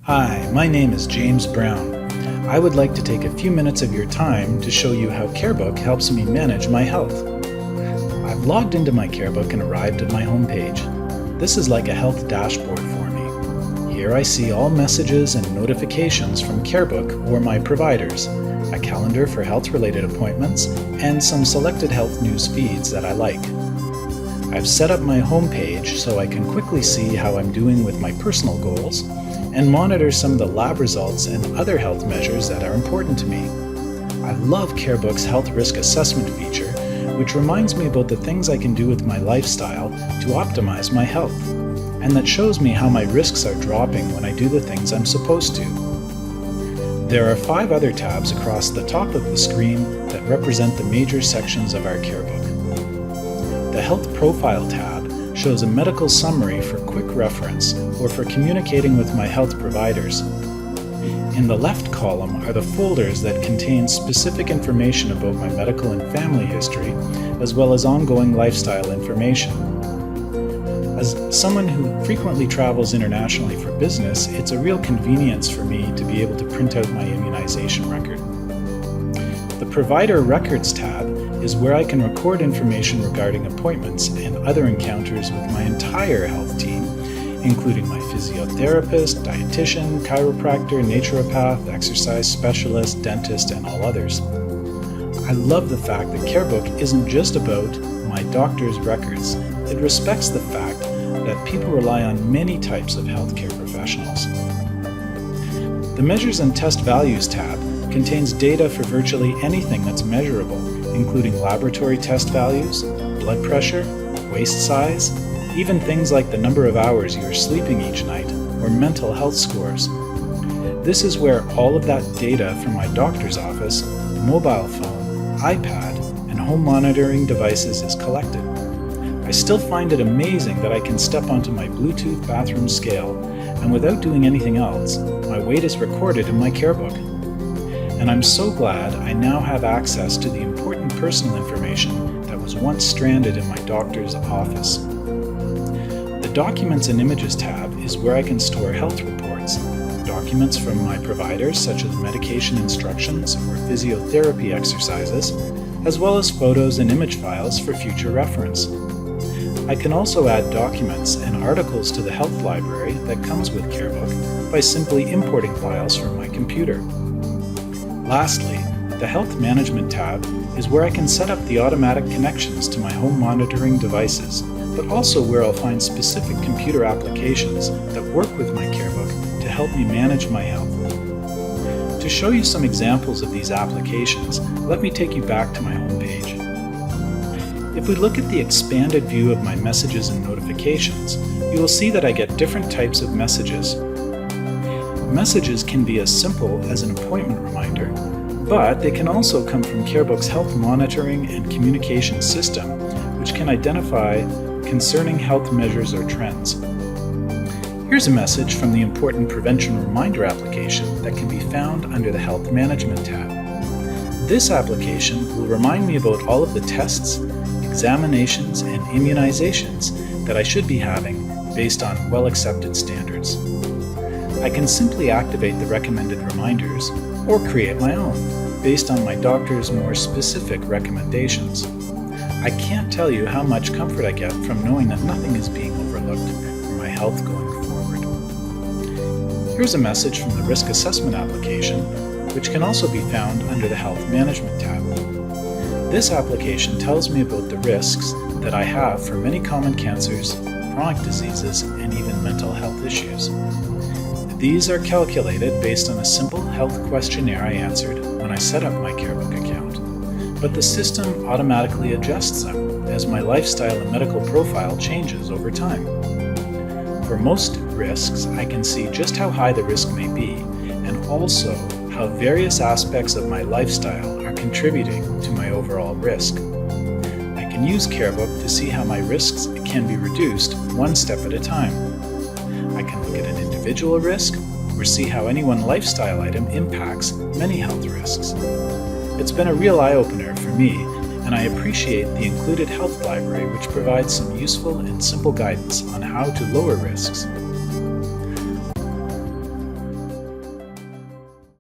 Hi, my name is James Brown. I would like to take a few minutes of your time to show you how Carebook helps me manage my health. I've logged into my Carebook and arrived at my homepage. This is like a health dashboard for me. Here I see all messages and notifications from Carebook or my providers, a calendar for health-related appointments, and some selected health news feeds that I like. I've set up my homepage so I can quickly see how I'm doing with my personal goals and monitor some of the lab results and other health measures that are important to me. I love Carebook's health risk assessment feature, which reminds me about the things I can do with my lifestyle to optimize my health, and that shows me how my risks are dropping when I do the things I'm supposed to. There are 5 other tabs across the top of the screen that represent the major sections of our Carebook. The Health Profile tab shows a medical summary for quick reference or for communicating with my health providers. In the left column are the folders that contain specific information about my medical and family history, as well as ongoing lifestyle information. As someone who frequently travels internationally for business, it's a real convenience for me to be able to print out my immunization record. The Provider Records tab is where I can record information regarding appointments and other encounters with my entire health team, including my physiotherapist, dietitian, chiropractor, naturopath, exercise specialist, dentist, and all others. I love the fact that Carebook isn't just about my doctor's records. It respects the fact that people rely on many types of healthcare professionals. The Measures and Test Values tab contains data for virtually anything that's measurable, including laboratory test values, blood pressure, waist size, even things like the number of hours you are sleeping each night, or mental health scores. This is where all of that data from my doctor's office, mobile phone, iPad, and home monitoring devices is collected. I still find it amazing that I can step onto my Bluetooth bathroom scale, and without doing anything else, my weight is recorded in my Carebook. And I'm so glad I now have access to the important personal information that was once stranded in my doctor's office. The Documents and Images tab is where I can store health reports, documents from my providers such as medication instructions or physiotherapy exercises, as well as photos and image files for future reference. I can also add documents and articles to the health library that comes with Carebook by simply importing files from my computer. Lastly, the Health Management tab is where I can set up the automatic connections to my home monitoring devices, but also where I'll find specific computer applications that work with my Carebook to help me manage my health. To show you some examples of these applications, let me take you back to my homepage. If we look at the expanded view of my messages and notifications, you will see that I get different types of messages. Messages can be as simple as an appointment reminder, but they can also come from Carebook's health monitoring and communication system, which can identify concerning health measures or trends. Here's a message from the Important Prevention Reminder application that can be found under the Health Management tab. This application will remind me about all of the tests, examinations, and immunizations that I should be having based on well-accepted standards. I can simply activate the recommended reminders or create my own based on my doctor's more specific recommendations. I can't tell you how much comfort I get from knowing that nothing is being overlooked for my health going forward. Here's a message from the Risk Assessment application, which can also be found under the Health Management tab. This application tells me about the risks that I have for many common cancers, chronic diseases, and even mental health issues. These are calculated based on a simple health questionnaire I answered when I set up my Carebook account, but the system automatically adjusts them as my lifestyle and medical profile changes over time. For most risks, I can see just how high the risk may be, and also how various aspects of my lifestyle are contributing to my overall risk. I can use Carebook to see how my risks can be reduced one step at a time. I can look at an individual risk or see how any one lifestyle item impacts many health risks. It's been a real eye-opener for me, and I appreciate the included health library, which provides some useful and simple guidance on how to lower risks